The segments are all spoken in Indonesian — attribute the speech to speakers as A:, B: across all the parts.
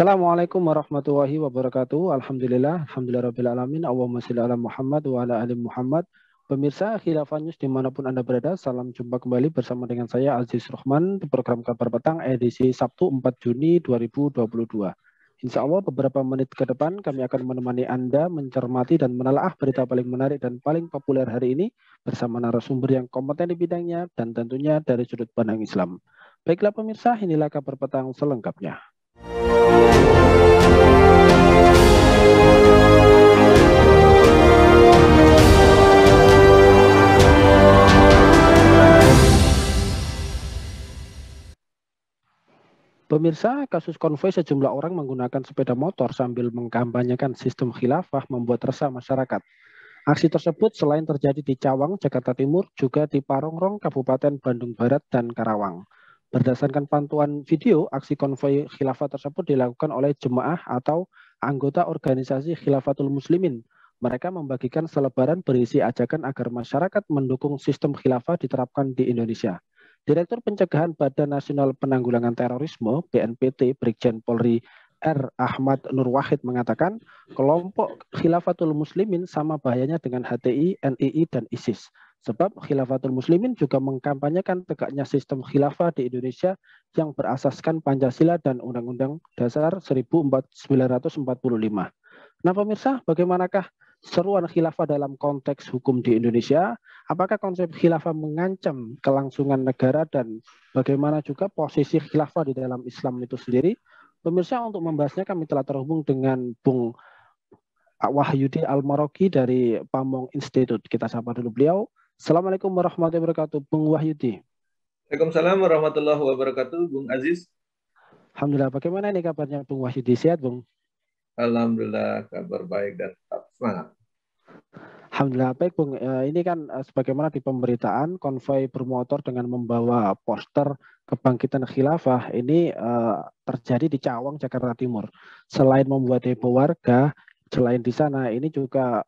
A: Assalamualaikum warahmatullahi wabarakatuh. Alhamdulillah rabbil alamin. Allahumma shalli ala Muhammad wa ala ali Muhammad. Pemirsa Khilafah News dimanapun Anda berada, salam jumpa kembali bersama dengan saya Aziz Rahman di program Kabar Petang edisi Sabtu 4 Juni 2022. Insya Allah beberapa menit ke depan kami akan menemani Anda mencermati dan menelaah berita paling menarik dan paling populer hari ini bersama narasumber yang kompeten di bidangnya dan tentunya dari sudut pandang Islam. Baiklah pemirsa, inilah Kabar Petang selengkapnya. Pemirsa, kasus konvoi sejumlah orang menggunakan sepeda motor sambil mengkampanyekan sistem khilafah membuat resah masyarakat. Aksi tersebut selain terjadi di Cawang, Jakarta Timur, juga di Parongrong, Kabupaten Bandung Barat, dan Karawang. Berdasarkan pantauan video, aksi konvoi khilafah tersebut dilakukan oleh jemaah atau anggota organisasi Khilafatul Muslimin. Mereka membagikan selebaran berisi ajakan agar masyarakat mendukung sistem khilafah diterapkan di Indonesia. Direktur Pencegahan Badan Nasional Penanggulangan Terorisme (BNPT) Brigjen Polri R. Ahmad Nur Wahid mengatakan, kelompok Khilafatul Muslimin sama bahayanya dengan HTI, NII, dan ISIS. Sebab Khilafatul Muslimin juga mengkampanyekan tegaknya sistem khilafah di Indonesia yang berasaskan Pancasila dan Undang-Undang Dasar 1945. Nah pemirsa, bagaimanakah seruan khilafah dalam konteks hukum di Indonesia? Apakah konsep khilafah mengancam kelangsungan negara dan bagaimana juga posisi khilafah di dalam Islam itu sendiri? Pemirsa, untuk membahasnya kami telah terhubung dengan Bung Wahyudi Al-Maroki dari Pamong Institute. Kita sapa dulu beliau. Assalamualaikum warahmatullahi wabarakatuh, Bung Wahyudi.
B: Waalaikumsalam warahmatullahi wabarakatuh, Bung Aziz.
A: Alhamdulillah, bagaimana ini kabarnya Bung Wahyudi? Sehat, Bung?
B: Alhamdulillah, kabar baik dan tetap semangat.
A: Alhamdulillah baik Bung. Ini kan sebagaimana di pemberitaan konvoi bermotor dengan membawa poster kebangkitan khilafah ini terjadi di Cawang, Jakarta Timur. Selain membuat heboh warga, selain di sana ini juga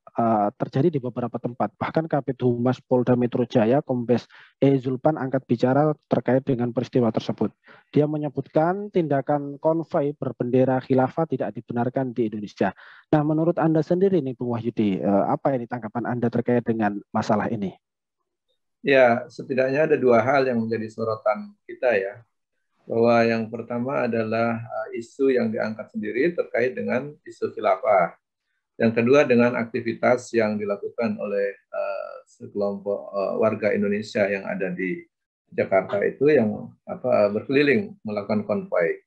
A: terjadi di beberapa tempat. Bahkan Kabid Humas Polda Metro Jaya Kombes E. Zulpan angkat bicara terkait dengan peristiwa tersebut. Dia menyebutkan tindakan konvoi berbendera khilafah tidak dibenarkan di Indonesia. Nah, menurut Anda sendiri nih, Bung Wahyudi, apa ini tanggapan Anda terkait dengan masalah ini?
B: Ya, setidaknya ada dua hal yang menjadi sorotan kita ya. Bahwa yang pertama adalah isu yang diangkat sendiri terkait dengan isu khilafah. Yang kedua dengan aktivitas yang dilakukan oleh sekelompok warga Indonesia yang ada di Jakarta itu yang berkeliling melakukan konvoi.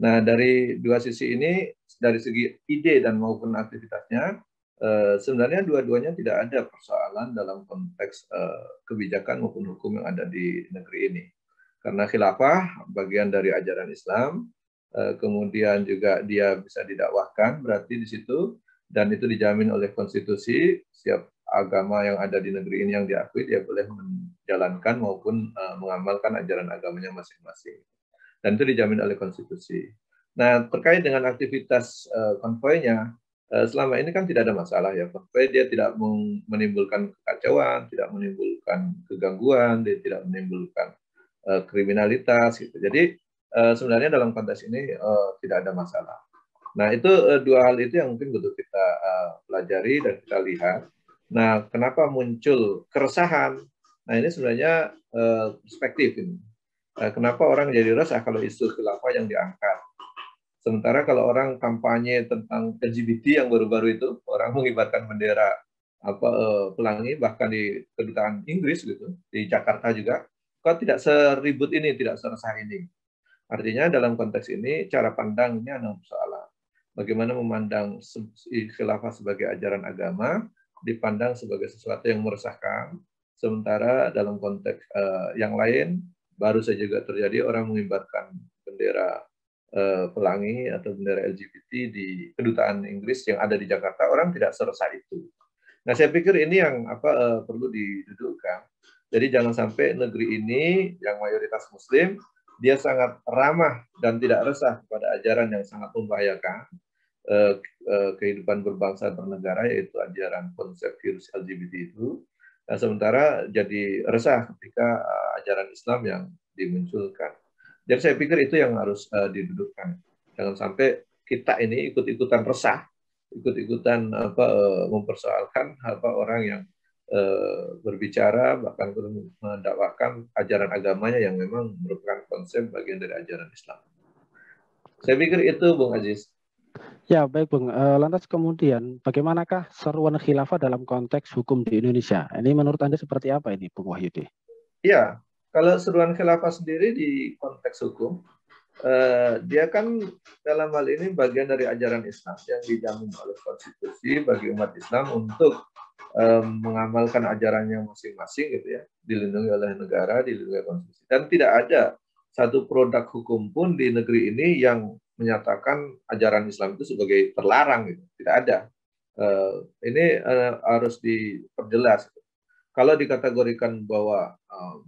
B: Nah, dari dua sisi ini, dari segi ide dan maupun aktivitasnya, sebenarnya dua-duanya tidak ada persoalan dalam konteks kebijakan maupun hukum yang ada di negeri ini. Karena khilafah bagian dari ajaran Islam, kemudian juga dia bisa didakwahkan, berarti di situ, dan itu dijamin oleh konstitusi, setiap agama yang ada di negeri ini yang diakui, dia boleh menjalankan maupun mengamalkan ajaran agamanya masing-masing. Dan itu dijamin oleh konstitusi. Nah, terkait dengan aktivitas konvoinya, selama ini kan tidak ada masalah ya. Konvoi dia tidak menimbulkan kekacauan, tidak menimbulkan kegangguan, dia tidak menimbulkan kriminalitas gitu. Jadi sebenarnya dalam konteks ini tidak ada masalah. Nah, itu dua hal itu yang mungkin butuh kita pelajari dan kita lihat. Nah, kenapa muncul keresahan? Nah, ini sebenarnya perspektif ini. Kenapa orang jadi resah kalau isu khilafah yang diangkat? Sementara kalau orang kampanye tentang LGBT yang baru-baru itu, orang mengibarkan bendera pelangi bahkan di kedutaan Inggris gitu, di Jakarta juga, kok tidak seribut ini, tidak seresah ini. Artinya dalam konteks ini cara pandangnya ada persoalan. Bagaimana memandang khilafah sebagai ajaran agama dipandang sebagai sesuatu yang meresahkan, sementara dalam konteks yang lain baru saja juga terjadi orang mengibarkan bendera pelangi atau bendera LGBT di kedutaan Inggris yang ada di Jakarta, orang tidak seresah itu. Nah, saya pikir ini yang perlu didudukkan. Jadi jangan sampai negeri ini yang mayoritas Muslim dia sangat ramah dan tidak resah pada ajaran yang sangat membahayakan kehidupan berbangsa bernegara, yaitu ajaran konsep virus LGBT itu. Nah, sementara jadi resah ketika ajaran Islam yang dimunculkan. Jadi saya pikir itu yang harus didudukkan. Jangan sampai kita ini ikut-ikutan resah, ikut-ikutan mempersoalkan orang yang berbicara bahkan mendakwakan ajaran agamanya yang memang merupakan konsep bagian dari ajaran Islam. Saya pikir itu, Bung Aziz.
A: Ya, baik Bung. Lantas kemudian, bagaimanakah seruan khilafah dalam konteks hukum di Indonesia? Ini menurut Anda seperti apa ini, Bung Wahyudi?
B: Ya, kalau seruan khilafah sendiri di konteks hukum, dia kan dalam hal ini bagian dari ajaran Islam yang dijamin oleh konstitusi bagi umat Islam untuk mengamalkan ajarannya masing-masing gitu ya, dilindungi oleh negara, dilindungi oleh konstitusi. Dan tidak ada satu produk hukum pun di negeri ini yang menyatakan ajaran Islam itu sebagai terlarang gitu. Tidak ada. Ini harus diperjelas. Kalau dikategorikan bahwa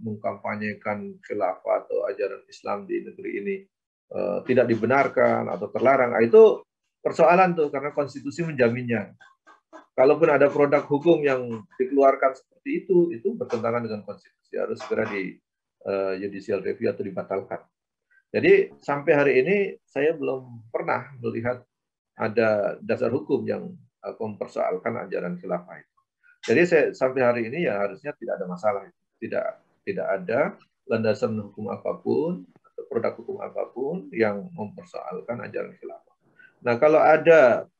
B: mengkampanyekan khilafah atau ajaran Islam di negeri ini tidak dibenarkan atau terlarang, itu persoalan tuh karena konstitusi menjaminnya. Kalaupun ada produk hukum yang dikeluarkan seperti itu bertentangan dengan konstitusi, harus segera di judicial review atau dibatalkan. Jadi sampai hari ini saya belum pernah melihat ada dasar hukum yang mempersoalkan ajaran khilafah itu. Jadi sampai hari ini ya harusnya tidak ada masalah, tidak ada landasan hukum apapun atau produk hukum apapun yang mempersoalkan ajaran khilafah. Nah, kalau ada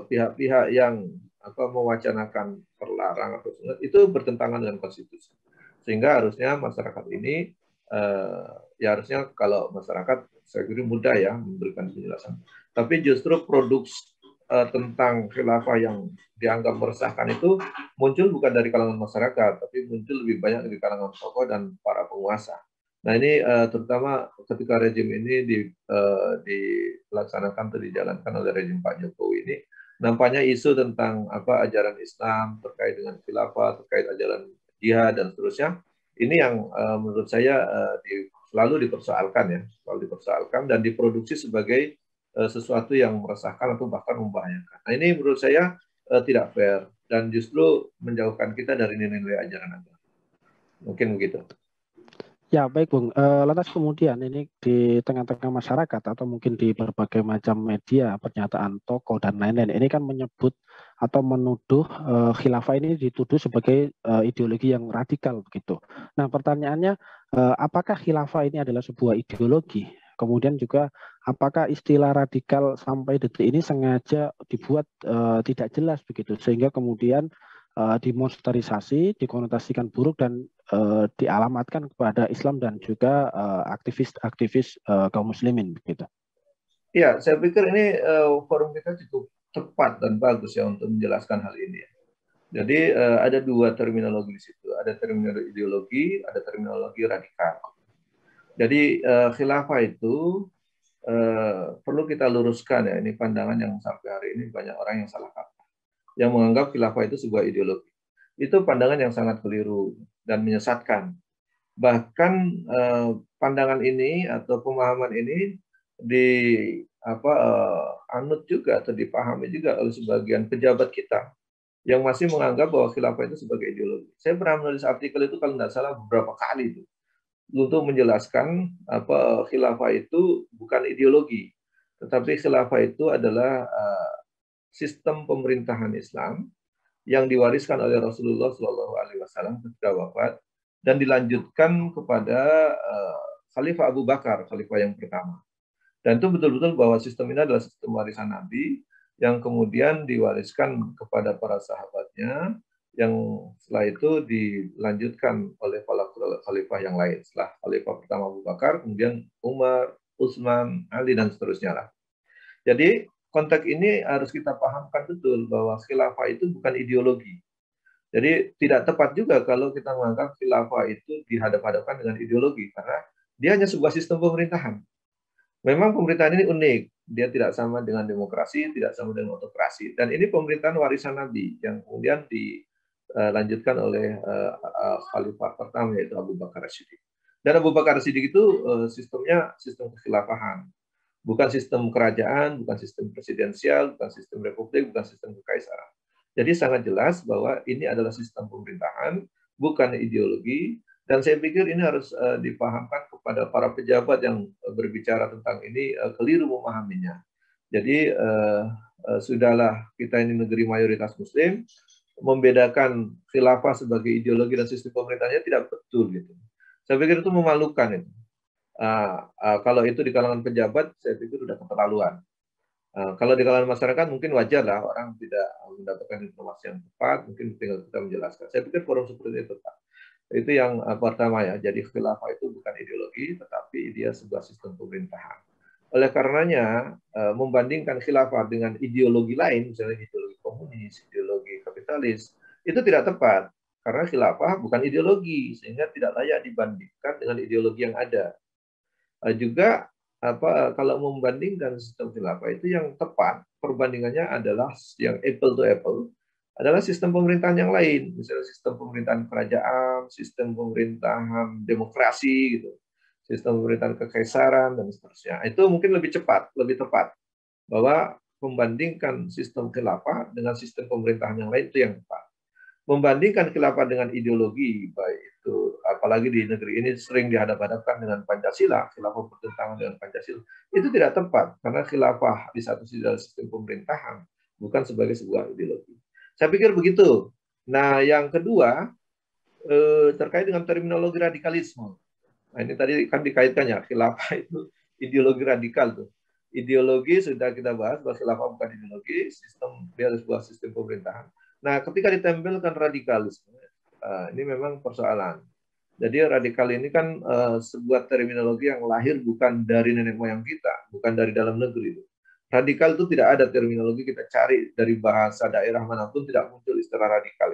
B: pihak-pihak yang mewacanakan terlarang atau itu bertentangan dengan konstitusi, sehingga harusnya masyarakat ini ya harusnya kalau masyarakat saya kira mudah ya memberikan penjelasan, tapi justru produk tentang khilafah yang dianggap meresahkan itu muncul bukan dari kalangan masyarakat, tapi muncul lebih banyak dari kalangan tokoh dan para penguasa. Nah ini terutama ketika rejim ini dilaksanakan atau dijalankan oleh rejim Pak Jokowi ini, nampaknya isu tentang ajaran Islam terkait dengan khilafah, terkait ajaran jihad dan seterusnya, ini yang menurut saya selalu dipersoalkan ya, selalu dipersoalkan dan diproduksi sebagai sesuatu yang meresahkan atau bahkan membahayakan. Nah ini menurut saya tidak fair dan justru menjauhkan kita dari nilai-nilai ajaran agama. Mungkin begitu.
A: Ya, baik Bung. Lantas kemudian ini di tengah-tengah masyarakat atau mungkin di berbagai macam media, pernyataan tokoh dan lain-lain, ini kan menyebut atau menuduh khilafah ini dituduh sebagai ideologi yang radikal begitu. Nah, pertanyaannya, apakah khilafah ini adalah sebuah ideologi? Kemudian juga apakah istilah radikal sampai detik ini sengaja dibuat tidak jelas begitu, sehingga kemudian dimonsterisasi, dikonotasikan buruk dan dialamatkan kepada Islam dan juga aktivis-aktivis kaum muslimin begitu.
B: Ya, saya pikir ini forum kita cukup tepat dan bagus ya untuk menjelaskan hal ini. Jadi ada dua terminologi di situ, ada terminologi ideologi, ada terminologi radikal. Jadi khilafah itu perlu kita luruskan ya, ini pandangan yang sampai hari ini banyak orang yang salah kaprah, yang menganggap khilafah itu sebuah ideologi. Itu pandangan yang sangat keliru dan menyesatkan. Bahkan pandangan ini atau pemahaman ini anut juga atau dipahami juga oleh sebagian pejabat kita yang masih menganggap bahwa khilafah itu sebagai ideologi. Saya pernah menulis artikel itu kalau tidak salah beberapa kali itu untuk menjelaskan khilafah itu bukan ideologi, tetapi khilafah itu adalah sistem pemerintahan Islam yang diwariskan oleh Rasulullah SAW ketika wafat dan dilanjutkan kepada Khalifah Abu Bakar, Khalifah yang pertama. Dan itu betul-betul bahwa sistem ini adalah sistem warisan Nabi yang kemudian diwariskan kepada para sahabatnya, yang setelah itu dilanjutkan oleh para khalifah yang lain. Setelah Khalifah pertama Abu Bakar, kemudian Umar, Utsman, Ali, dan seterusnya lah. Jadi konteks ini harus kita pahamkan betul bahwa khilafah itu bukan ideologi. Jadi tidak tepat juga kalau kita menganggap khilafah itu dihadap-hadapkan dengan ideologi, karena dia hanya sebuah sistem pemerintahan. Memang pemerintahan ini unik, dia tidak sama dengan demokrasi, tidak sama dengan autokrasi. Dan ini pemerintahan warisan Nabi yang kemudian dilanjutkan oleh Khalifah pertama yaitu Abu Bakar As-Siddiq. Dan Abu Bakar As-Siddiq itu sistemnya sistem kekhilafahan. Bukan sistem kerajaan, bukan sistem presidensial, bukan sistem republik, bukan sistem kekaisaran. Jadi sangat jelas bahwa ini adalah sistem pemerintahan, bukan ideologi, Dan saya pikir ini harus dipahamkan kepada para pejabat yang berbicara tentang ini keliru memahaminya. Jadi sudahlah, kita ini negeri mayoritas Muslim, membedakan khilafah sebagai ideologi dan sistem pemerintahnya tidak betul gitu. Saya pikir itu memalukan itu. Kalau itu di kalangan pejabat, saya pikir sudah keterlaluan. Kalau di kalangan masyarakat mungkin wajar lah orang tidak mendapatkan informasi yang tepat, mungkin tinggal kita menjelaskan. Saya pikir forum seperti itu Pak. Itu yang pertama ya. Jadi khilafah itu bukan ideologi, tetapi dia sebuah sistem pemerintahan. Oleh karenanya, membandingkan khilafah dengan ideologi lain, misalnya ideologi komunis, ideologi kapitalis, itu tidak tepat. Karena khilafah bukan ideologi, sehingga tidak layak dibandingkan dengan ideologi yang ada. Juga kalau membandingkan sistem khilafah itu yang tepat, perbandingannya adalah yang apple to apple, adalah sistem pemerintahan yang lain, misalnya sistem pemerintahan kerajaan, sistem pemerintahan demokrasi, gitu, sistem pemerintahan kekaisaran dan seterusnya. Itu mungkin lebih cepat, lebih tepat, bahwa membandingkan sistem khilafah dengan sistem pemerintahan yang lain itu yang tepat. Membandingkan khilafah dengan ideologi, baik itu apalagi di negeri ini sering dihadap-hadapkan dengan Pancasila, khilafah bertentangan dengan Pancasila, itu tidak tepat karena khilafah di satu sisi adalah sistem pemerintahan, bukan sebagai sebuah ideologi. Saya pikir begitu. Nah, yang kedua terkait dengan terminologi radikalisme. Nah, ini tadi kan dikaitkannya khilafah itu ideologi radikal tuh. Ideologi sudah kita bahas bahwa khilafah bukan ideologi, sistem dia adalah sebuah sistem pemerintahan. Nah, ketika ditempelkan radikalisme, ini memang persoalan. Jadi radikal ini kan sebuah terminologi yang lahir bukan dari nenek moyang kita, bukan dari dalam negeri. Radikal itu tidak ada terminologi, kita cari dari bahasa daerah manapun tidak muncul istilah radikal.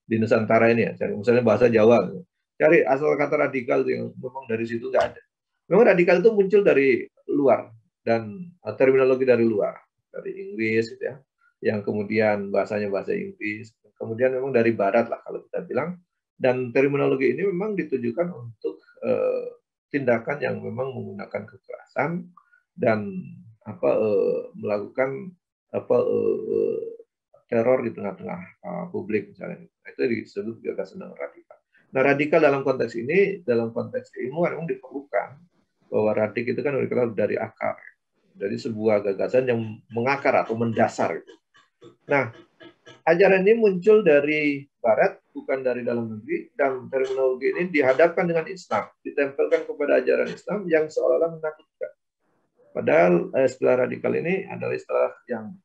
B: Di Nusantara ini ya, misalnya bahasa Jawa, cari asal kata radikal yang memang dari situ nggak ada. Memang radikal itu muncul dari luar dan terminologi dari luar, dari Inggris gitu ya, yang kemudian bahasanya bahasa Inggris, kemudian memang dari barat lah kalau kita bilang, dan terminologi ini memang ditujukan untuk tindakan yang memang menggunakan kekerasan dan melakukan teror di tengah-tengah publik misalnya. Itu disebut gagasan radikal. Nah, radikal dalam konteks ini, dalam konteks keilmuan memang diperlukan, bahwa radik itu kan dikenal dari akar, dari sebuah gagasan yang mengakar atau mendasar. Nah, ajaran ini muncul dari Barat, bukan dari dalam negeri, dan terminologi ini dihadapkan dengan Islam, ditempelkan kepada ajaran Islam yang seolah-olah menakutkan. Padahal istilah radikal ini adalah istilah yang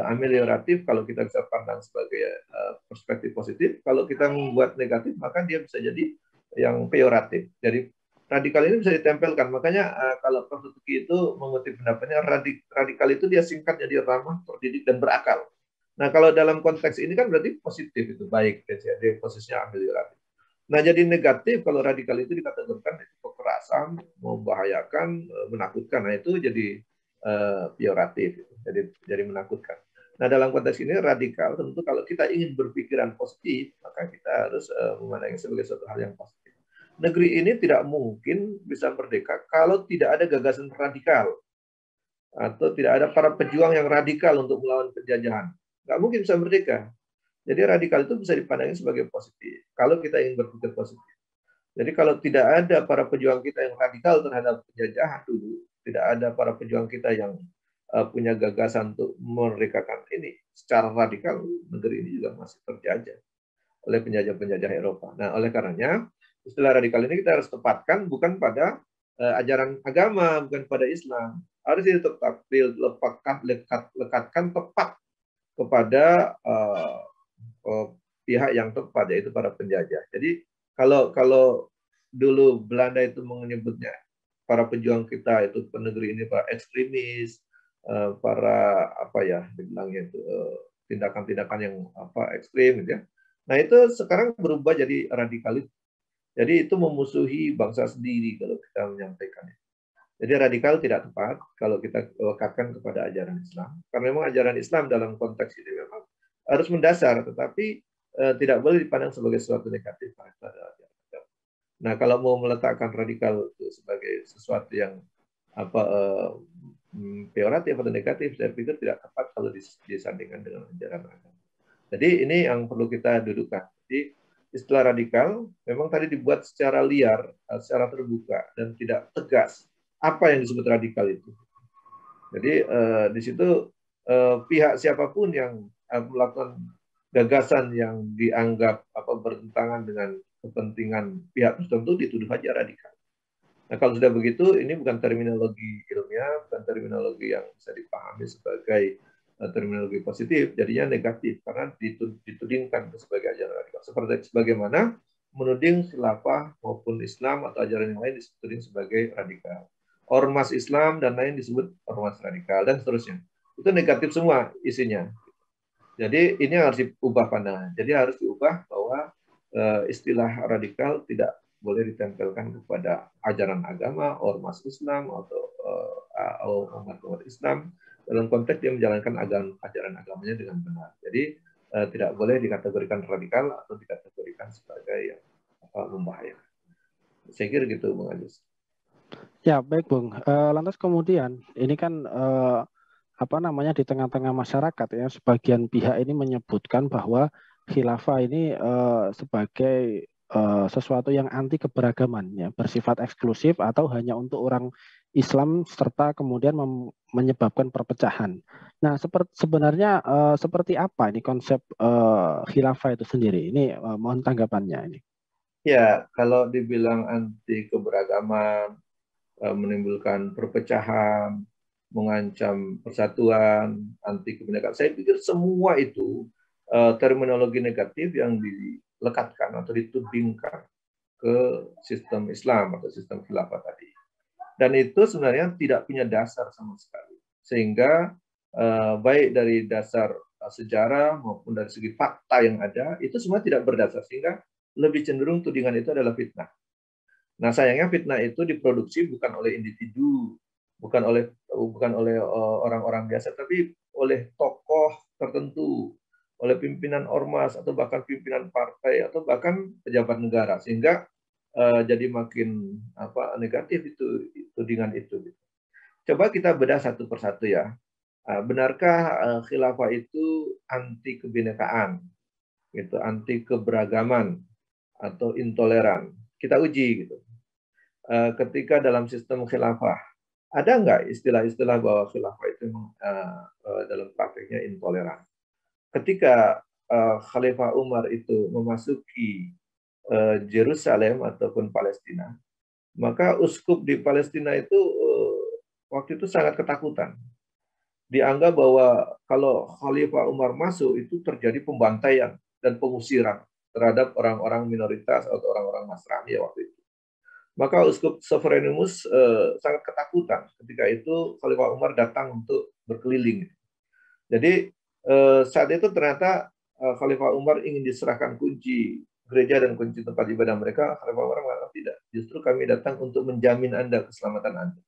B: amelioratif kalau kita bisa pandang sebagai perspektif positif. Kalau kita membuat negatif, maka dia bisa jadi yang peyoratif. Jadi radikal ini bisa ditempelkan. Makanya kalau Prof. Tuki itu mengutip pendapatnya, radikal itu dia singkat jadi ramah, terdidik, dan berakal. Nah, kalau dalam konteks ini kan berarti positif itu, baik. Jadi posisinya amelioratif. Nah, jadi negatif kalau radikal itu dikategorikan itu kekerasan, membahayakan, menakutkan. Nah, itu jadi peyoratif, jadi menakutkan. Nah, dalam konteks ini radikal, tentu kalau kita ingin berpikiran positif, maka kita harus memandangnya sebagai suatu hal yang positif. Negeri ini tidak mungkin bisa merdeka kalau tidak ada gagasan radikal atau tidak ada para pejuang yang radikal untuk melawan penjajahan. Nggak mungkin bisa merdeka. Jadi radikal itu bisa dipandangnya sebagai positif kalau kita ingin berpikir positif. Jadi kalau tidak ada para pejuang kita yang radikal terhadap penjajahan dulu, tidak ada para pejuang kita yang punya gagasan untuk memerdekakan ini secara radikal, negeri ini juga masih terjajah oleh penjajah-penjajah Eropa. Nah, oleh karenanya istilah radikal ini kita harus tepatkan bukan pada ajaran agama, bukan pada Islam. Harus lekatkan tepat kepada pihak yang tepat, yaitu para penjajah. Jadi kalau dulu Belanda itu menyebutnya para pejuang kita itu penegri ini para ekstremis, para dibilangnya itu tindakan-tindakan yang ekstrim gitu ya. Nah, itu sekarang berubah jadi radikalis. Jadi itu memusuhi bangsa sendiri kalau kita menyampaikannya. Jadi radikal tidak tepat kalau kita lekatkan kepada ajaran Islam. Karena memang ajaran Islam dalam konteks ini memang harus mendasar, tetapi tidak boleh dipandang sebagai sesuatu negatif. Nah, kalau mau meletakkan radikal itu sebagai sesuatu yang peyoratif atau negatif, saya pikir tidak tepat kalau disandingkan dengan ajaran agama. Jadi ini yang perlu kita dudukkan. Jadi istilah radikal memang tadi dibuat secara liar, secara terbuka dan tidak tegas apa yang disebut radikal itu. Jadi di situ pihak siapapun yang melakukan gagasan yang dianggap bertentangan dengan kepentingan pihak tertentu dituduh aja radikal. Nah, kalau sudah begitu, ini bukan terminologi ilmiah, bukan terminologi yang bisa dipahami sebagai terminologi positif, jadinya negatif karena ditudingkan sebagai ajaran radikal. Sebagaimana menuding khilafah maupun Islam atau ajaran yang lain dituding sebagai radikal. Ormas Islam dan lain disebut ormas radikal dan seterusnya. Itu negatif semua isinya. Jadi ini harus diubah pandangan. Jadi harus diubah bahwa istilah radikal tidak boleh ditempelkan kepada ajaran agama, ormas Islam atau umat-umat Islam dalam konteks dia menjalankan ajaran agamanya dengan benar. Jadi tidak boleh dikategorikan radikal atau dikategorikan sebagai yang membahayakan. Saya kira gitu, Bung Agus.
A: Ya, baik, Bung. Lantas kemudian ini kan di tengah-tengah masyarakat ya, sebagian pihak ini menyebutkan bahwa khilafah ini sebagai sesuatu yang anti keberagaman, ya, bersifat eksklusif atau hanya untuk orang Islam serta kemudian menyebabkan perpecahan. Nah, sebenarnya seperti apa ini konsep khilafah itu sendiri? Ini mohon tanggapannya ini.
B: Ya, kalau dibilang anti keberagaman, menimbulkan perpecahan, mengancam persatuan, anti kebinekaan. Saya pikir semua itu terminologi negatif yang dilekatkan atau ditudingkan ke sistem Islam atau sistem khilafah tadi. Dan itu sebenarnya tidak punya dasar sama sekali. Sehingga baik dari dasar sejarah maupun dari segi fakta yang ada, itu semua tidak berdasar. Sehingga lebih cenderung tudingan itu adalah fitnah. Nah, sayangnya fitnah itu diproduksi bukan oleh individu, bukan oleh orang-orang biasa, tapi oleh tokoh tertentu, oleh pimpinan ormas atau bahkan pimpinan partai atau bahkan pejabat negara, sehingga jadi makin negatif itu tudingan itu. Coba kita bedah satu persatu ya. Benarkah khilafah itu anti kebinekaan, gitu, anti keberagaman atau intoleran? Kita uji gitu. Ketika dalam sistem khilafah, ada nggak istilah-istilah bahwa khilafah itu dalam praktiknya intoleran? Ketika Khalifah Umar itu memasuki Yerusalem ataupun Palestina, maka uskup di Palestina itu waktu itu sangat ketakutan. Dianggap bahwa kalau Khalifah Umar masuk itu terjadi pembantaian dan pengusiran terhadap orang-orang minoritas atau orang-orang Nasrani waktu itu. Maka Uskup Sovereignimus sangat ketakutan ketika itu Khalifah Umar datang untuk berkeliling. Jadi saat itu ternyata Khalifah Umar ingin diserahkan kunci gereja dan kunci tempat ibadah mereka. Khalifah Umar mengatakan tidak. Justru kami datang untuk menjamin Anda keselamatan Anda.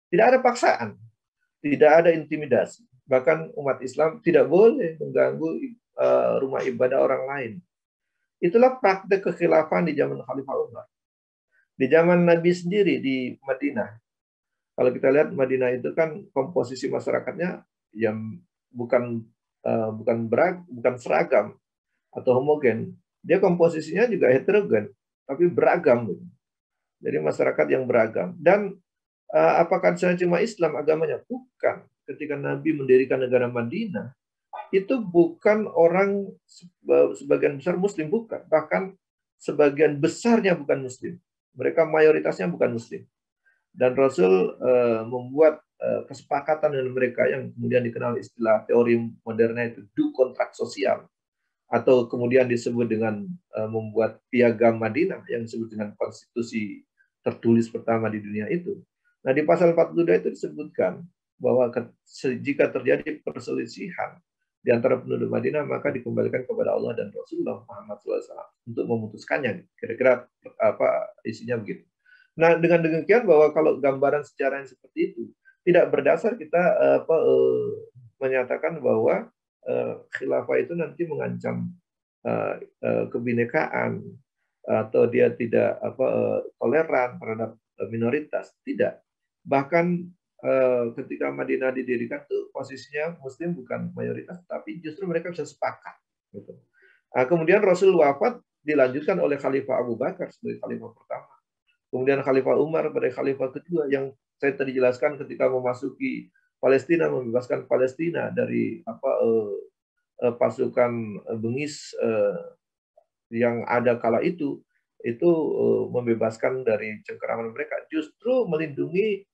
B: Tidak ada paksaan, tidak ada intimidasi. Bahkan umat Islam tidak boleh mengganggu rumah ibadah orang lain. Itulah praktek kekhilafan di zaman Khalifah Umar. Di zaman Nabi sendiri di Madinah, kalau kita lihat Madinah itu kan komposisi masyarakatnya yang bukan seragam atau homogen. Dia komposisinya juga heterogen, tapi beragam. Jadi masyarakat yang beragam. Dan apakah cuma Islam agamanya? Bukan. Ketika Nabi mendirikan negara Madinah, itu bukan orang sebagian besar Muslim, bukan. Bahkan sebagian besarnya bukan Muslim. Mereka mayoritasnya bukan Muslim. Dan Rasul membuat kesepakatan dengan mereka yang kemudian dikenal istilah teori modernnya itu do kontrak sosial. Atau kemudian disebut dengan membuat piagam Madinah yang disebut dengan konstitusi tertulis pertama di dunia itu. Nah, di pasal 42 itu disebutkan bahwa jika terjadi perselisihan di antara penduduk Madinah, maka dikembalikan kepada Allah dan Rasulullah Muhammad SAW untuk memutuskannya. Kira-kira apa isinya begitu. Nah, dengan demikian bahwa kalau gambaran sejarah yang seperti itu tidak berdasar, kita menyatakan bahwa khilafah itu nanti mengancam kebinekaan atau dia tidak toleran terhadap minoritas. Tidak. Bahkan ketika Madinah didirikan tuh posisinya Muslim bukan mayoritas, tapi justru mereka bisa sepakat. Gitu. Kemudian Rasul wafat, dilanjutkan oleh Khalifah Abu Bakar sebagai Khalifah pertama. Kemudian Khalifah Umar sebagai Khalifah kedua yang saya tadi jelaskan ketika memasuki Palestina, membebaskan Palestina dari pasukan Bengis yang ada kala itu membebaskan dari cengkeraman mereka, justru melindungi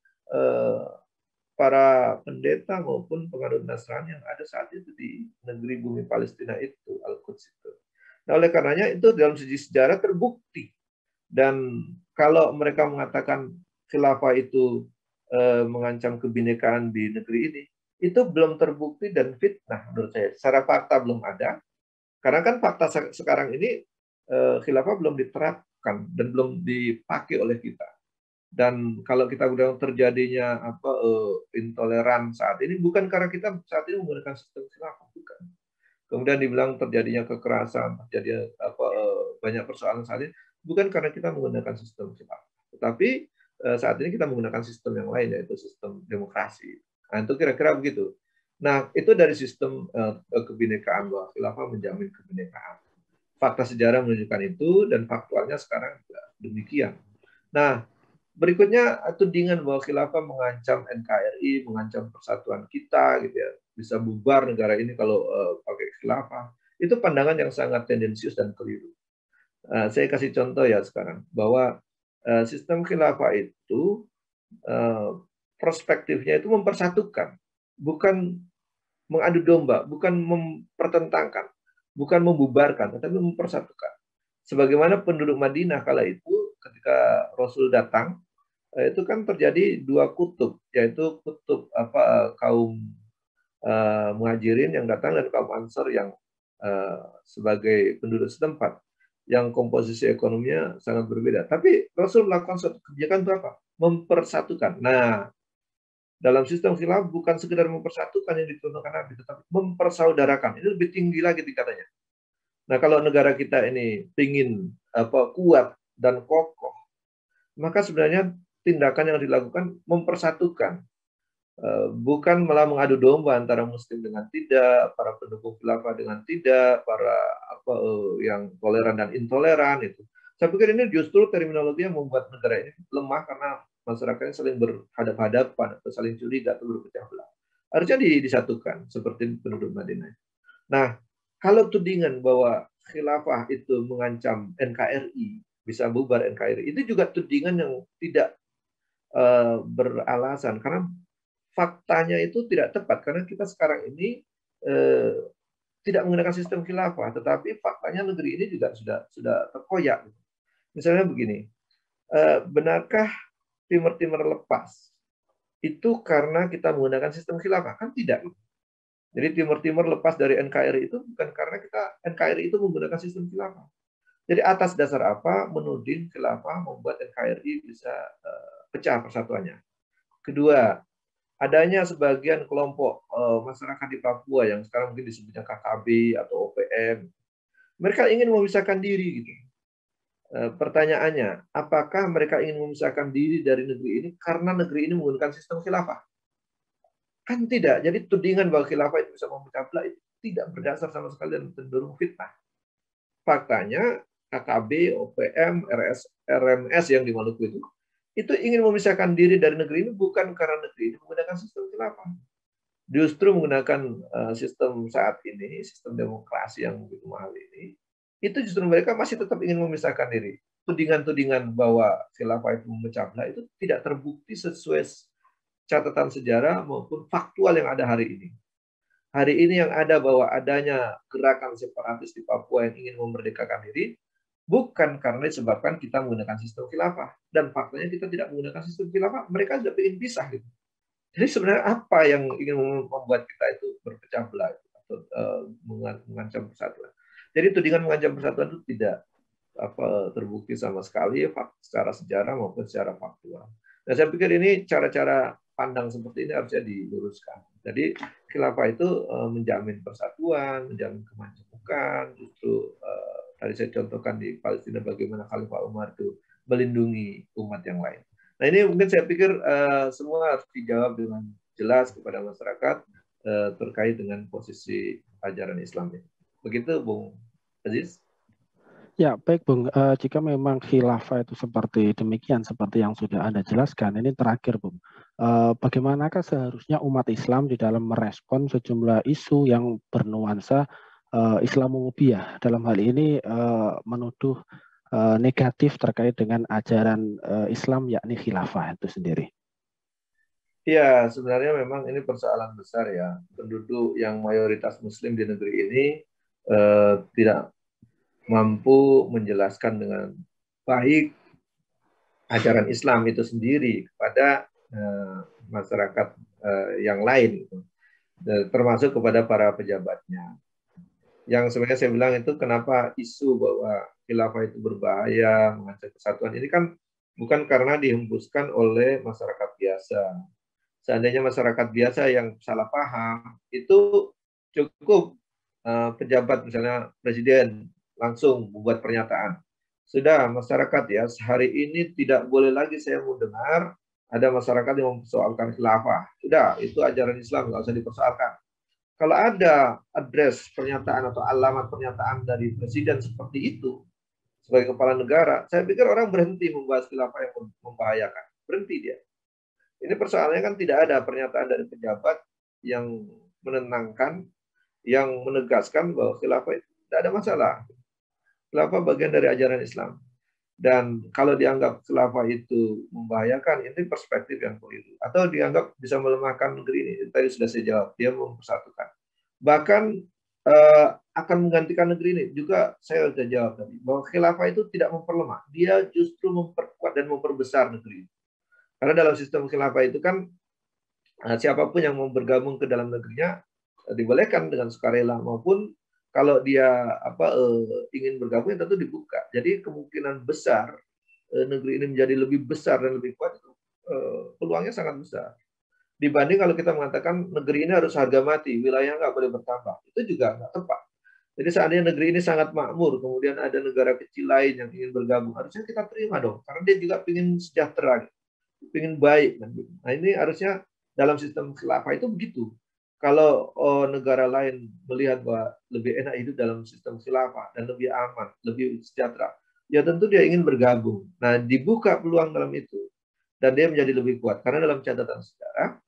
B: para pendeta maupun penganut Nasrani yang ada saat itu di negeri bumi Palestina itu, Al-Quds itu. Nah, oleh karenanya itu dalam segi sejarah terbukti. Dan kalau mereka mengatakan khilafah itu mengancam kebinekaan di negeri ini, itu belum terbukti dan fitnah menurut saya. Secara fakta belum ada. Karena kan fakta sekarang ini khilafah belum diterapkan dan belum dipakai oleh kita. Dan kalau kita bilang terjadinya intoleran saat ini, bukan karena kita saat ini menggunakan sistem khilafah, bukan. Kemudian dibilang terjadinya kekerasan, terjadinya banyak persoalan saat ini, bukan karena kita menggunakan sistem khilafah, tetapi saat ini kita menggunakan sistem yang lain, yaitu sistem demokrasi. Nah, itu kira-kira begitu. Nah, itu dari sistem kebinekaan, bahwa khilafah menjamin kebinekaan. Fakta sejarah menunjukkan itu, dan faktualnya sekarang juga demikian. Nah, berikutnya tudingan bahwa khilafah mengancam NKRI, mengancam persatuan kita, gitu ya, bisa bubar negara ini kalau pakai khilafah. Itu pandangan yang sangat tendensius dan keliru. Saya kasih contoh ya sekarang, bahwa sistem khilafah itu perspektifnya itu mempersatukan, bukan mengadu domba, bukan mempertentangkan, bukan membubarkan, tetapi mempersatukan. Sebagaimana penduduk Madinah kala itu ketika Rasul datang, itu kan terjadi dua kutub, yaitu kutub kaum muhajirin yang datang dan kaum ansor yang sebagai penduduk setempat, yang komposisi ekonominya sangat berbeda. Tapi Rasul melakukan suatu kebijakan itu apa? Mempersatukan. Nah, dalam sistem khilafah bukan sekedar mempersatukan yang diturunkan Nabi, tetapi mempersaudarakan. Ini lebih tinggi lagi tingkatannya. Nah, kalau negara kita ini ingin kuat dan kokoh, maka sebenarnya tindakan yang dilakukan mempersatukan, bukan malah mengadu domba antara Muslim dengan tidak, para pendukung khilafah dengan tidak, para yang toleran dan intoleran itu. Saya pikir ini justru terminologi yang membuat negara ini lemah karena masyarakatnya saling berhadap-hadapan atau saling curiga atau berpecah belah. Harusnya disatukan seperti penduduk Madinah. Nah, kalau tudingan bahwa khilafah itu mengancam NKRI, bisa bubar NKRI, itu juga tudingan yang tidak beralasan, karena faktanya itu tidak tepat, karena kita sekarang ini tidak menggunakan sistem khilafah, tetapi faktanya negeri ini juga sudah terkoyak. Misalnya begini, benarkah Timur lepas itu karena kita menggunakan sistem khilafah? Kan tidak. Jadi Timur lepas dari NKRI itu bukan karena NKRI itu menggunakan sistem khilafah. Jadi atas dasar apa menuding khilafah membuat NKRI bisa pecah persatuannya? Kedua, adanya sebagian kelompok masyarakat di Papua yang sekarang mungkin disebutnya KKB atau OPM, mereka ingin memisahkan diri gitu. Pertanyaannya, apakah mereka ingin memisahkan diri dari negeri ini karena negeri ini menggunakan sistem khilafah? Kan tidak. Jadi tudingan bahwa khilafah itu bisa memecah belah itu tidak berdasar sama sekali dan cenderung fitnah. Faktanya KKB, OPM, RMS yang di Maluku itu ingin memisahkan diri dari negeri ini bukan karena negeri ini menggunakan sistem khilafah. Justru menggunakan sistem saat ini, sistem demokrasi yang begitu mahal ini, itu justru mereka masih tetap ingin memisahkan diri. Tudingan-tudingan bahwa khilafah itu memecah belah itu tidak terbukti sesuai catatan sejarah maupun faktual yang ada hari ini. Hari ini yang ada bahwa adanya gerakan separatis di Papua yang ingin memerdekakan diri, bukan karena disebabkan kita menggunakan sistem khilafah. Dan faktanya kita tidak menggunakan sistem khilafah, mereka sudah ingin pisah. Gitu. Jadi sebenarnya apa yang ingin membuat kita itu berpecah belah atau mengancam persatuan? Jadi tudingan mengancam persatuan itu tidak terbukti sama sekali secara sejarah maupun secara faktual. Nah, saya pikir ini cara-cara pandang seperti ini harusnya diluruskan. Jadi khilafah itu menjamin persatuan, menjamin kemajemukan. Justru tadi saya contohkan di Palestina bagaimana Khalifah Umar itu melindungi umat yang lain. Nah, ini mungkin saya pikir semua harus dijawab dengan jelas kepada masyarakat terkait dengan posisi ajaran Islam ini. Begitu, Bung Aziz?
A: Ya, baik Bung. Jika memang khilafah itu seperti demikian, seperti yang sudah Anda jelaskan, ini terakhir Bung. Bagaimanakah seharusnya umat Islam di dalam merespon sejumlah isu yang bernuansa Islamophobia, dalam hal ini menuduh negatif terkait dengan ajaran Islam, yakni khilafah itu sendiri?
B: Ya, sebenarnya memang ini persoalan besar ya. Penduduk yang mayoritas Muslim di negeri ini tidak mampu menjelaskan dengan baik ajaran Islam itu sendiri kepada masyarakat yang lain, gitu. Termasuk kepada para pejabatnya. Yang sebenarnya saya bilang itu kenapa isu bahwa khilafah itu berbahaya, mengancam persatuan ini kan bukan karena dihembuskan oleh masyarakat biasa. Seandainya masyarakat biasa yang salah paham, itu cukup pejabat misalnya presiden langsung membuat pernyataan. Sudah masyarakat ya, sehari ini tidak boleh lagi saya mendengar ada masyarakat yang mempersoalkan khilafah. Sudah, itu ajaran Islam, nggak usah dipersoalkan. Kalau ada address pernyataan atau alamat pernyataan dari presiden seperti itu, sebagai kepala negara, saya pikir orang berhenti membahas khilafah yang membahayakan. Berhenti dia. Ini persoalannya kan tidak ada pernyataan dari pejabat yang menenangkan, yang menegaskan bahwa khilafah itu tidak ada masalah. Khilafah bagian dari ajaran Islam. Dan kalau dianggap khilafah itu membahayakan, ini perspektif yang keliru. Atau dianggap bisa melemahkan negeri ini. Tadi sudah saya jawab, dia mempersatukan. Bahkan akan menggantikan negeri ini. Juga saya sudah jawab tadi, bahwa khilafah itu tidak memperlemah. Dia justru memperkuat dan memperbesar negeri ini. Karena dalam sistem khilafah itu kan siapapun yang mau bergabung ke dalam negerinya dibolehkan dengan sukarela, maupun kalau dia ingin bergabung tentu dibuka. Jadi kemungkinan besar negeri ini menjadi lebih besar dan lebih kuat itu peluangnya sangat besar. Dibanding kalau kita mengatakan negeri ini harus harga mati, wilayah nggak boleh bertambah, itu juga nggak tepat. Jadi seandainya negeri ini sangat makmur, kemudian ada negara kecil lain yang ingin bergabung, harusnya kita terima dong, karena dia juga ingin sejahtera, ingin baik. Nah ini harusnya dalam sistem khilafah itu begitu. Kalau negara lain melihat bahwa lebih enak hidup dalam sistem khilafah dan lebih aman, lebih sejahtera, ya tentu dia ingin bergabung. Nah dibuka peluang dalam itu dan dia menjadi lebih kuat. Karena dalam catatan sejarah,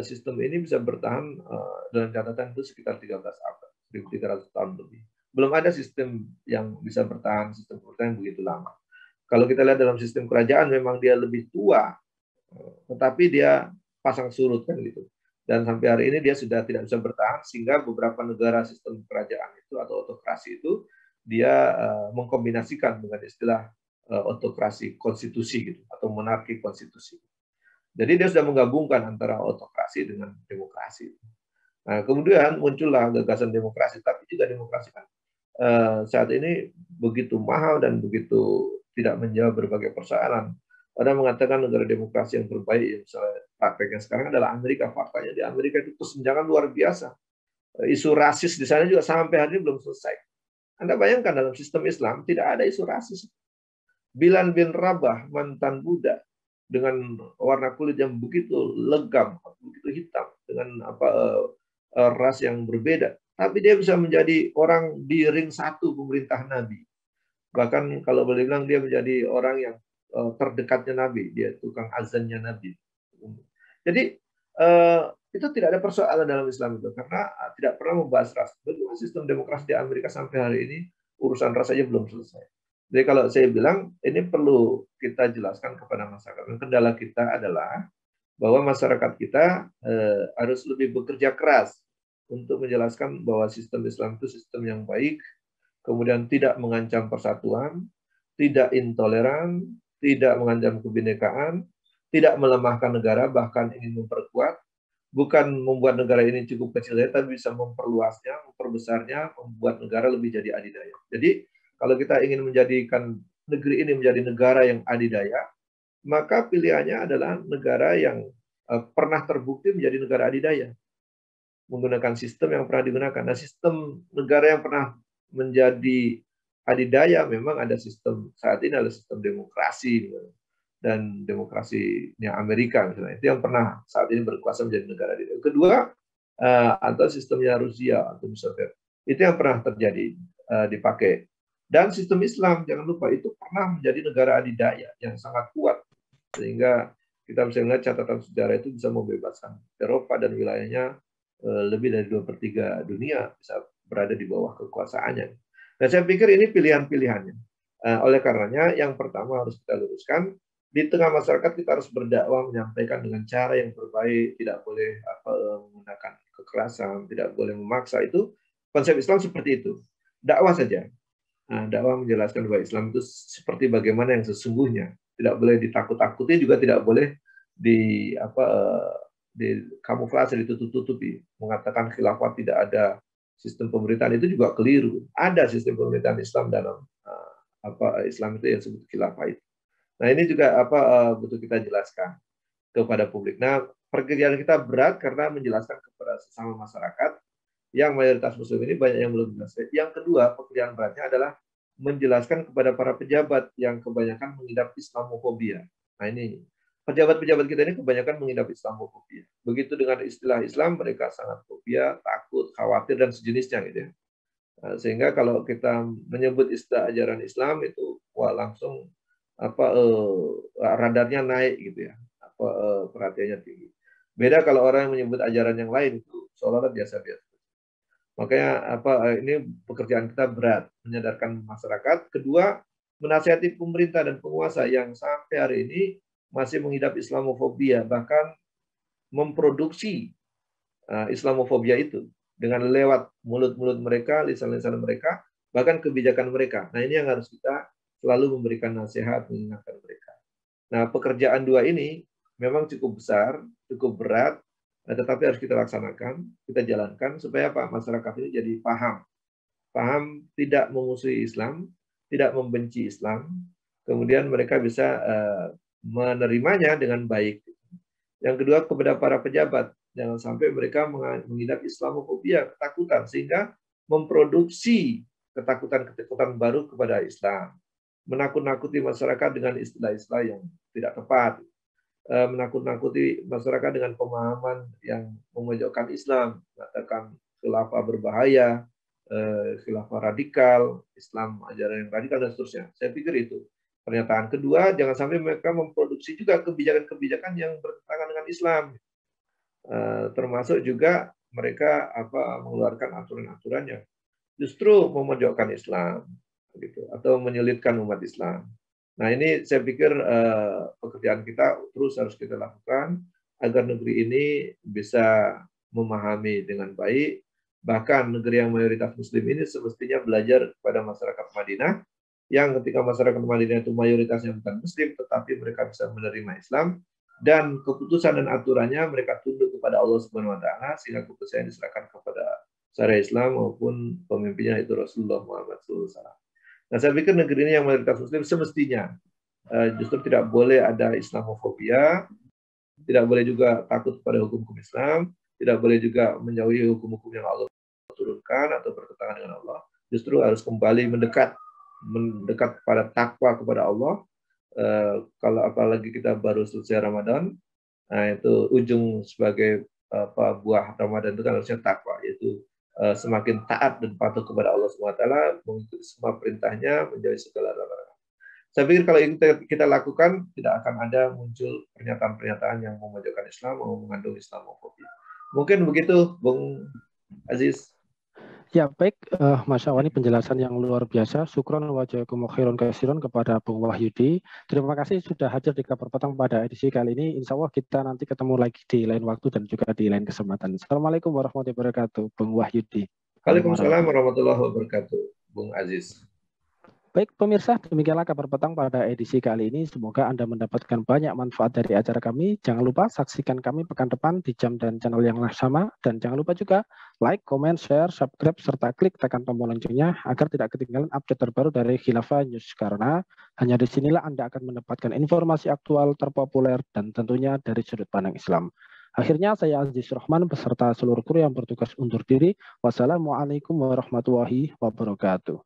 B: sistem ini bisa bertahan dalam catatan itu sekitar 13 abad, 1300 tahun lebih. Belum ada sistem yang bisa bertahan, sistem pemerintahan yang begitu lama. Kalau kita lihat dalam sistem kerajaan memang dia lebih tua, tetapi dia pasang surut kan gitu. Dan sampai hari ini dia sudah tidak bisa bertahan, sehingga beberapa negara sistem kerajaan itu atau autokrasi itu dia mengkombinasikan dengan istilah autokrasi konstitusi gitu, atau monarki konstitusi. Jadi dia sudah menggabungkan antara autokrasi dengan demokrasi. Nah, kemudian muncullah gagasan demokrasi, tapi juga demokrasi kan saat ini begitu mahal dan begitu tidak menjawab berbagai persoalan. Ada mengatakan negara demokrasi yang terbaik, misalnya prakteknya sekarang adalah Amerika. Faktanya di Amerika itu kesenjangan luar biasa. Isu rasis di sana juga sampai hari ini belum selesai. Anda bayangkan dalam sistem Islam tidak ada isu rasis. Bilal bin Rabah, mantan budak dengan warna kulit yang begitu legam, begitu hitam, dengan ras yang berbeda, tapi dia bisa menjadi orang di ring satu pemerintah Nabi. Bahkan kalau boleh bilang dia menjadi orang yang terdekatnya Nabi, dia tukang azannya Nabi. Jadi itu tidak ada persoalan dalam Islam itu, karena tidak pernah membahas ras. Bagaimana sistem demokrasi di Amerika sampai hari ini urusan ras saja belum selesai. Jadi kalau saya bilang ini perlu kita jelaskan kepada masyarakat. Kendala kita adalah bahwa masyarakat kita harus lebih bekerja keras untuk menjelaskan bahwa sistem Islam itu sistem yang baik, kemudian tidak mengancam persatuan, tidak intoleran, tidak mengancam kebinekaan, tidak melemahkan negara, bahkan ingin memperkuat, bukan membuat negara ini cukup kecil saja, tapi bisa memperluasnya, memperbesarnya, membuat negara lebih jadi adidaya. Jadi kalau kita ingin menjadikan negeri ini menjadi negara yang adidaya, maka pilihannya adalah negara yang pernah terbukti menjadi negara adidaya, menggunakan sistem yang pernah digunakan. Nah, sistem negara yang pernah menjadi adidaya memang ada sistem saat ini, adalah sistem demokrasi dan demokrasinya Amerika misalnya, itu yang pernah saat ini berkuasa menjadi negara adidaya. Kedua, atau sistemnya Rusia atau Soviet, itu yang pernah terjadi dipakai Dan sistem Islam, jangan lupa, itu pernah menjadi negara adidaya yang sangat kuat. Sehingga kita bisa melihat catatan sejarah itu bisa membebaskan Eropa dan wilayahnya lebih dari 2/3 dunia bisa berada di bawah kekuasaannya. Dan saya pikir ini pilihan-pilihannya. Oleh karenanya, yang pertama harus kita luruskan, di tengah masyarakat kita harus berdakwah, menyampaikan dengan cara yang terbaik, tidak boleh menggunakan kekerasan, tidak boleh memaksa. Itu konsep Islam seperti itu. Dakwah saja. Dakwah menjelaskan bahwa Islam itu seperti bagaimana yang sesungguhnya, tidak boleh ditakut-takuti, juga tidak boleh di kamuflase, ditutup-tutupi, mengatakan khilafah tidak ada sistem pemerintahan, itu juga keliru. Ada sistem pemerintahan Islam dalam Islam itu yang disebut khilafah itu. Nah, ini juga butuh kita jelaskan kepada publik. Nah, pekerjaan kita berat karena menjelaskan kepada sesama masyarakat yang mayoritas Muslim ini banyak yang belum jelas. Yang kedua, pekerjaan beratnya adalah menjelaskan kepada para pejabat yang kebanyakan mengidap Islamofobia. Nah, ini pejabat-pejabat kita ini kebanyakan mengidap Islamofobia. Begitu dengan istilah Islam, mereka sangat fobia, takut, khawatir, dan sejenisnya gitu ya. Sehingga kalau kita menyebut istilah ajaran Islam itu, wah langsung radarnya naik gitu ya, perhatiannya tinggi. Beda kalau orang yang menyebut ajaran yang lain, itu seolah-olah biasa-biasa. Makanya ini pekerjaan kita berat, menyadarkan masyarakat. Kedua, menasihati pemerintah dan penguasa yang sampai hari ini masih mengidap Islamofobia, bahkan memproduksi Islamofobia itu dengan lewat mulut-mulut mereka, lisan-lisan mereka, bahkan kebijakan mereka. Nah, ini yang harus kita selalu memberikan nasihat, mengingatkan mereka. Nah, pekerjaan dua ini memang cukup besar, cukup berat, tetapi harus kita laksanakan, kita jalankan supaya masyarakat ini jadi paham tidak memusuhi Islam, tidak membenci Islam, kemudian mereka bisa menerimanya dengan baik. Yang kedua, kepada para pejabat, jangan sampai mereka mengidap Islamofobia, ketakutan, sehingga memproduksi ketakutan-ketakutan baru kepada Islam, menakut-nakuti masyarakat dengan istilah-istilah yang tidak tepat, menakut-nakuti masyarakat dengan pemahaman yang memojokkan Islam, mengatakan khilafah berbahaya, khilafah radikal, Islam ajaran yang radikal, dan seterusnya. Saya pikir itu pernyataan. Kedua, jangan sampai mereka memproduksi juga kebijakan-kebijakan yang bertentangan dengan Islam, termasuk juga mereka mengeluarkan aturan-aturan yang justru memojokkan Islam, gitu, atau menyulitkan umat Islam. Nah, ini saya pikir pekerjaan kita terus harus kita lakukan agar negeri ini bisa memahami dengan baik. Bahkan negeri yang mayoritas Muslim ini semestinya belajar kepada masyarakat Madinah, yang ketika masyarakat Madinah itu mayoritasnya bukan Muslim, tetapi mereka bisa menerima Islam, dan keputusan dan aturannya mereka tunduk kepada Allah Subhanahu Wa Taala, sehingga keputusan diserahkan kepada syariat Islam maupun pemimpinnya itu Rasulullah Muhammad SAW. Nah, saya pikir negeri ini yang mayoritas Muslim semestinya justru tidak boleh ada Islamofobia, tidak boleh juga takut pada hukum-hukum Islam, tidak boleh juga menjauhi hukum-hukum yang Allah turunkan atau bertentangan dengan Allah. Justru harus kembali mendekat pada takwa kepada Allah. Kalau apalagi kita baru selesai Ramadan, nah itu ujung sebagai buah Ramadan itu kan harusnya takwa, yaitu semakin taat dan patuh kepada Allah SWT, mengikuti semua perintahnya, menjauhi segala larangan. Saya pikir kalau itu kita lakukan, tidak akan ada muncul pernyataan-pernyataan yang memojokkan Islam, atau mengandung Islamofobia. Mungkin begitu, Bung Aziz.
A: Ya, baik, Masya Allah, ini penjelasan yang luar biasa. Syukron wa jazakumullahu khairan katsiran kepada Bung Wahyudi. Terima kasih sudah hadir di Kabar Petang pada edisi kali ini. Insya Allah kita nanti ketemu lagi di lain waktu dan juga di lain kesempatan. Assalamualaikum warahmatullahi wabarakatuh, Bung Wahyudi.
B: Waalaikumsalam warahmatullahi wabarakatuh, Bung Aziz.
A: Baik pemirsa, demikianlah Kabar Petang pada edisi kali ini. Semoga Anda mendapatkan banyak manfaat dari acara kami. Jangan lupa saksikan kami pekan depan di jam dan channel yang sama. Dan jangan lupa juga like, comment, share, subscribe, serta klik tekan tombol loncengnya agar tidak ketinggalan update terbaru dari Khilafah News. Karena hanya di sinilah Anda akan mendapatkan informasi aktual, terpopuler, dan tentunya dari sudut pandang Islam. Akhirnya saya Aziz Rahman beserta seluruh kru yang bertugas undur diri. Wassalamualaikum warahmatullahi wabarakatuh.